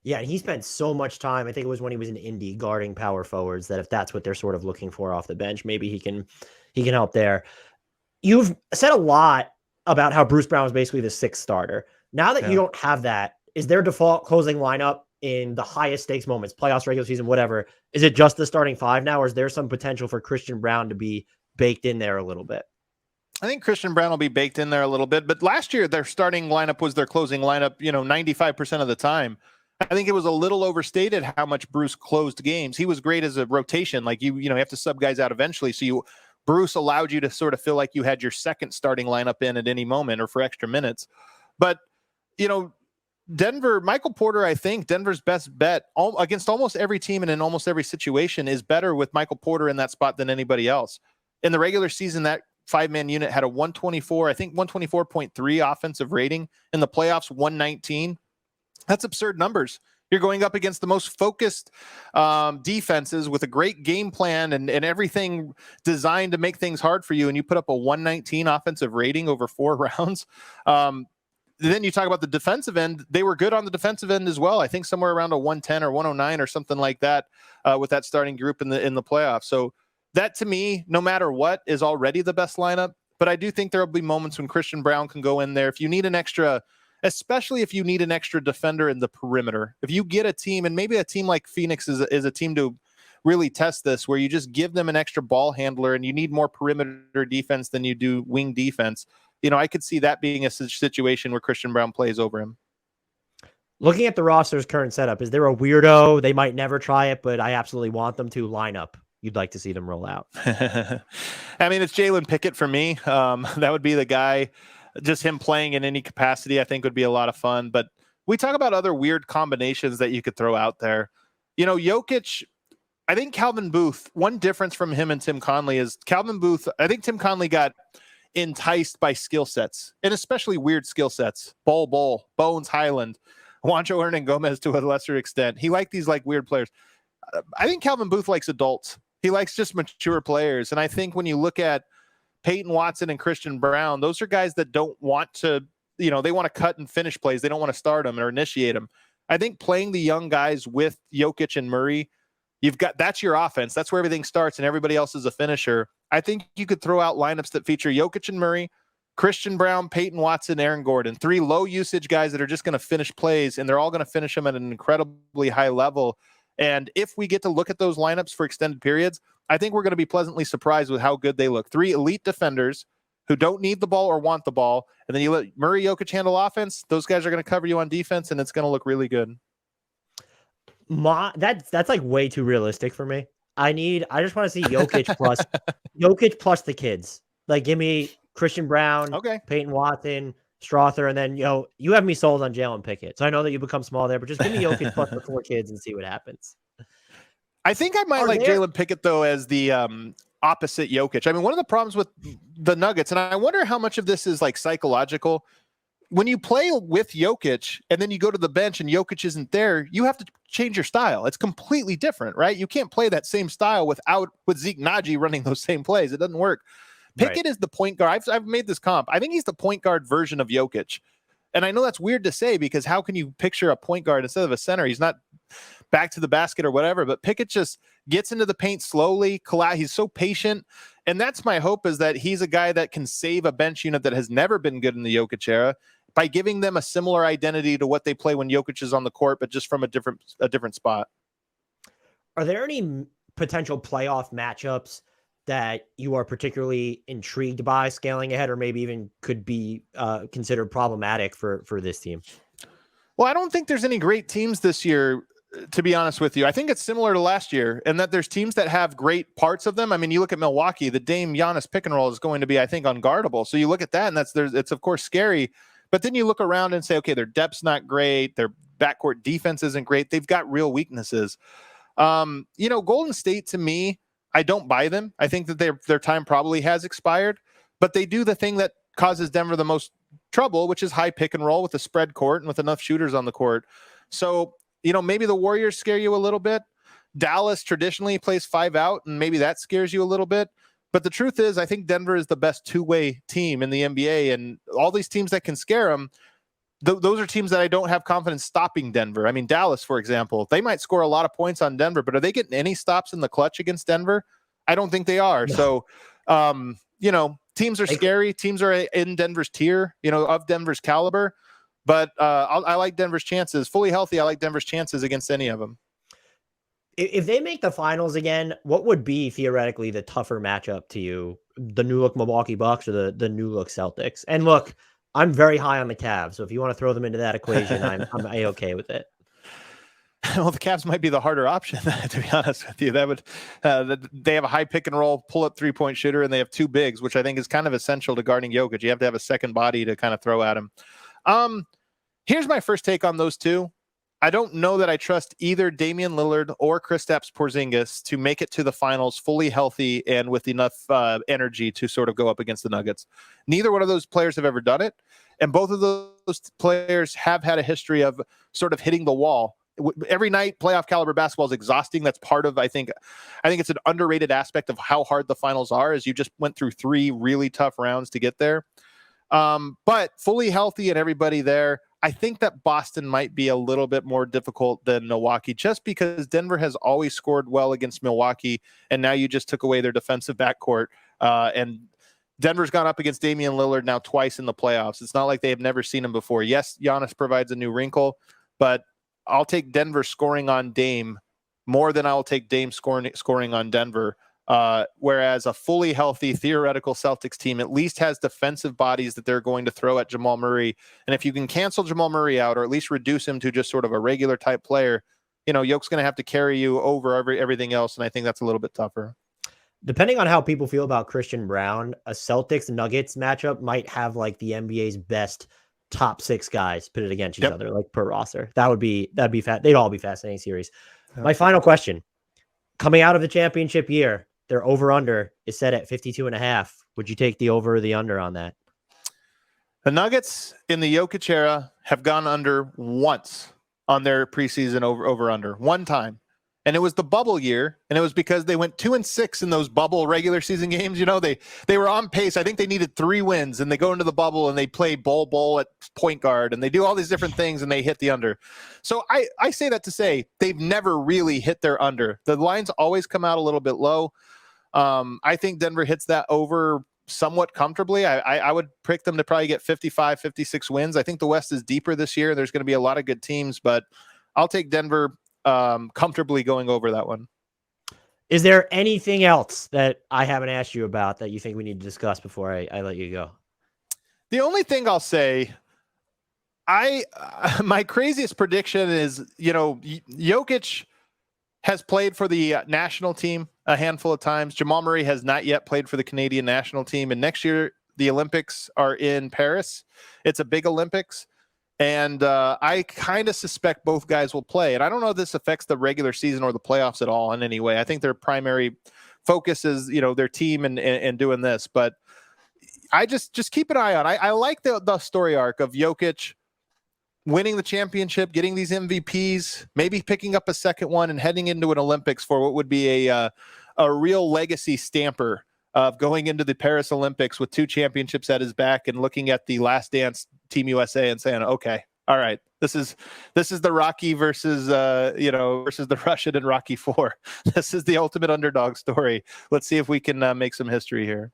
Yeah, and he spent so much time, I think it was when he was in Indy, guarding power forwards, that if that's what they're sort of looking for off the bench, maybe he can help there. You've said a lot about how Bruce Brown was basically the 6th starter. Now that you don't have that, is their default closing lineup in the highest stakes moments, playoffs, regular season, whatever, is it just the starting 5 now, or is there some potential for Christian Braun to be baked in there a little bit? I think Christian Braun will be baked in there a little bit, but last year their starting lineup was their closing lineup, 95% of the time. I think it was a little overstated how much Bruce closed games. He was great as a rotation. Like you have to sub guys out eventually. So Bruce allowed you to sort of feel like you had your second starting lineup in at any moment or for extra minutes. But, Denver, Michael Porter, I think Denver's best bet against almost every team and in almost every situation is better with Michael Porter in that spot than anybody else. In the regular season, that 5-man unit had a 124.3 offensive rating. In the playoffs, 119. That's absurd numbers. You're going up against the most focused defenses with a great game plan and everything designed to make things hard for you, and you put up a 119 offensive rating over 4 rounds. Then you talk about the defensive end. They were good on the defensive end as well. I think somewhere around a 110 or 109 or something like that with that starting group in the playoffs. So that, to me, no matter what, is already the best lineup. But I do think there will be moments when Christian Braun can go in there. If you need an extra, especially if you need an extra defender in the perimeter, if you get a team, and maybe a team like Phoenix is a team to really test this, where you just give them an extra ball handler and you need more perimeter defense than you do wing defense. I could see that being a situation where Christian Braun plays over him. Looking at the roster's current setup, is there a weirdo, they might never try it, but I absolutely want them to line up you'd like to see them roll out? I mean, it's Jalen Pickett for me. That would be the guy. Just him playing in any capacity, I think, would be a lot of fun. But we talk about other weird combinations that you could throw out there. Jokic, I think Calvin Booth, one difference from him and Tim Conley is Calvin Booth, I think Tim Conley got enticed by skill sets, and especially weird skill sets. Bol, Bones Highland, Juancho Hernangomez to a lesser extent. He liked these weird players. I think Calvin Booth likes adults. He likes just mature players. And I think when you look at Peyton Watson and Christian Braun, those are guys that don't want to, they want to cut and finish plays. They don't want to start them or initiate them. I think playing the young guys with Jokic and Murray, that's your offense. That's where everything starts and everybody else is a finisher. I think you could throw out lineups that feature Jokic and Murray, Christian Braun, Peyton Watson, Aaron Gordon, 3 low usage guys that are just going to finish plays, and they're all going to finish them at an incredibly high level. And if we get to look at those lineups for extended periods, I think we're going to be pleasantly surprised with how good they look. 3 elite defenders who don't need the ball or want the ball. And then you let Murray, Jokic handle offense. Those guys are going to cover you on defense, and it's going to look really good. That's way too realistic for me. I just want to see Jokic plus the kids. Give me Christian Braun, okay, Peyton Watson, Strawther, and then you have me sold on Jalen Pickett. So I know that you become small there, but just give me Jokic plus the 4 kids and see what happens. I think I might Jalen Pickett though as the opposite Jokic. I mean, one of the problems with the Nuggets, and I wonder how much of this is psychological. When you play with Jokic and then you go to the bench and Jokic isn't there, you have to change your style. It's completely different, right? You can't play that same style with Zeke Nnaji running those same plays. It doesn't work. Pickett is the point guard. I've made this comp. I think he's the point guard version of Jokic. And I know that's weird to say because how can you picture a point guard instead of a center? He's not back to the basket or whatever, but Pickett just gets into the paint slowly. He's so patient. And that's my hope, is that he's a guy that can save a bench unit that has never been good in the Jokic era by giving them a similar identity to what they play when Jokic is on the court, but just from a different spot. Are there any potential playoff matchups that you are particularly intrigued by scaling ahead, or maybe even could be considered problematic for this team? Well, I don't think there's any great teams this year, to be honest with you. I think it's similar to last year, and that there's teams that have great parts of them. I mean, you look at Milwaukee, the Dame Giannis pick and roll is going to be, I think, unguardable. So you look at that, and it's of course scary. But then you look around and say, okay, their depth's not great. Their backcourt defense isn't great. They've got real weaknesses. Golden State, to me, I don't buy them. I think that their time probably has expired, but they do the thing that causes Denver the most trouble, which is high pick and roll with a spread court and with enough shooters on the court. So, maybe the Warriors scare you a little bit. Dallas traditionally plays 5 out, and maybe that scares you a little bit. But the truth is, I think Denver is the best two-way team in the NBA, and all these teams that can scare them, those are teams that I don't have confidence stopping Denver. I mean, Dallas, for example, they might score a lot of points on Denver, but are they getting any stops in the clutch against Denver? I don't think they are. No. So, teams are scary. Teams are in Denver's tier, of Denver's caliber. But I like Denver's chances. Fully healthy, I like Denver's chances against any of them. If they make the finals again, what would be theoretically the tougher matchup to you? The new look Milwaukee Bucks or the new look Celtics? And look, I'm very high on the Cavs, so if you want to throw them into that equation, I'm A-okay with it. Well, the Cavs might be the harder option, to be honest with you. That would they have a high pick and roll pull up 3-point shooter, and they have two bigs, which I think is kind of essential to guarding Jokic. You have to have a second body to kind of throw at him. Here's my first take on those two. I don't know that I trust either Damian Lillard or Kristaps Porzingis to make it to the finals fully healthy and with enough energy to sort of go up against the Nuggets. Neither one of those players have ever done it, and both of those players have had a history of sort of hitting the wall. Every night, playoff caliber basketball is exhausting. That's part of, I think it's an underrated aspect of how hard the finals are, is you just went through 3 really tough rounds to get there. But fully healthy and everybody there, I think that Boston might be a little bit more difficult than Milwaukee, just because Denver has always scored well against Milwaukee, and now you just took away their defensive backcourt. And Denver's gone up against Damian Lillard now twice in the playoffs. It's not like they have never seen him before. Yes, Giannis provides a new wrinkle, but I'll take Denver scoring on Dame more than I'll take Dame scoring on Denver. Whereas a fully healthy theoretical Celtics team at least has defensive bodies that they're going to throw at Jamal Murray. And if you can cancel Jamal Murray out, or at least reduce him to just sort of a regular type player, Yoke's going to have to carry you over everything else. And I think that's a little bit tougher. Depending on how people feel about Christian Braun, a Celtics Nuggets matchup might have like the NBA's best top 6 guys put it against each other, like per roster. That'd be they'd all be fascinating series. Yep. My final question, coming out of the championship year, their over-under is set at 52.5. Would you take the over or the under on that? The Nuggets in the Jokic era have gone under once on their preseason over-under. One time. And it was the bubble year, and it was because they went 2-6 in those bubble regular season games. They were on pace. I think they needed 3 wins, and they go into the bubble, and they play Bol at point guard, and they do all these different things, and they hit the under. So I say that to say they've never really hit their under. The lines always come out a little bit low. I think Denver hits that over somewhat comfortably. I would pick them to probably get 55, 56 wins. I think the West is deeper this year. There's going to be a lot of good teams, but I'll take Denver comfortably going over that one. Is there anything else that I haven't asked you about that you think we need to discuss before I let you go? The only thing I'll say, my craziest prediction is, Jokic has played for the national team a handful of times. Jamal Murray has not yet played for the Canadian national team. And next year, the Olympics are in Paris. It's a big Olympics. And I kind of suspect both guys will play. And I don't know if this affects the regular season or the playoffs at all in any way. I think their primary focus is, their team and doing this. But I just keep an eye on. I like the story arc of Jokic winning the championship, getting these MVPs, maybe picking up a second one and heading into an Olympics for what would be a real legacy stamper of going into the Paris Olympics with 2 championships at his back and looking at the Last Dance Team USA and saying, okay, all right, this is the Rocky versus the Russian in Rocky IV. This is the ultimate underdog story. Let's see if we can make some history here.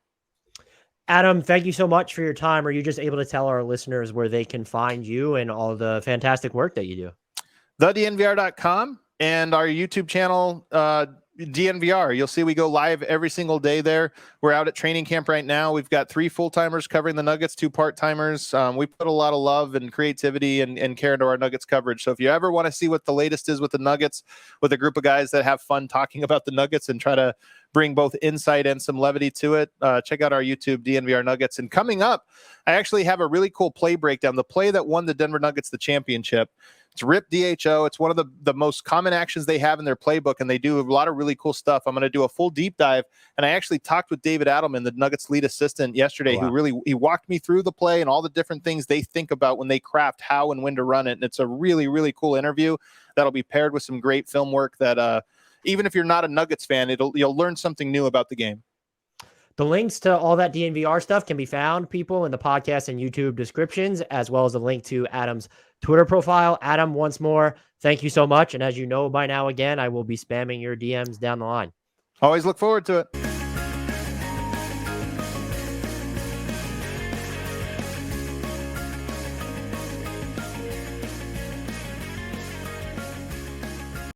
Adam, thank you so much for your time. Are you just able to tell our listeners where they can find you and all the fantastic work that you do? TheDNVR.com and our YouTube channel, DNVR. You'll see we go live every single day there. We're out at training camp right now. We've got 3 full-timers covering the Nuggets, 2 part-timers. We put a lot of love and creativity and care into our Nuggets coverage. So if you ever want to see what the latest is with the Nuggets, with a group of guys that have fun talking about the Nuggets and try to bring both insight and some levity to it, check out our YouTube, DNVR Nuggets. And coming up, I actually have a really cool play breakdown, the play that won the Denver Nuggets the championship. It's RIP DHO. It's one of the most common actions they have in their playbook, and they do a lot of really cool stuff. I'm going to do a full deep dive, and I actually talked with David Adelman, the Nuggets lead assistant, yesterday, he walked me through the play and all the different things they think about when they craft how and when to run it. And it's a really, really cool interview that'll be paired with some great film work that even if you're not a Nuggets fan, you'll learn something new about the game. The links to all that DNVR stuff can be found, people, in the podcast and YouTube descriptions, as well as a link to Adam's Twitter profile. Adam, once more, thank you so much. And as you know by now, again, I will be spamming your DMs down the line. Always look forward to it.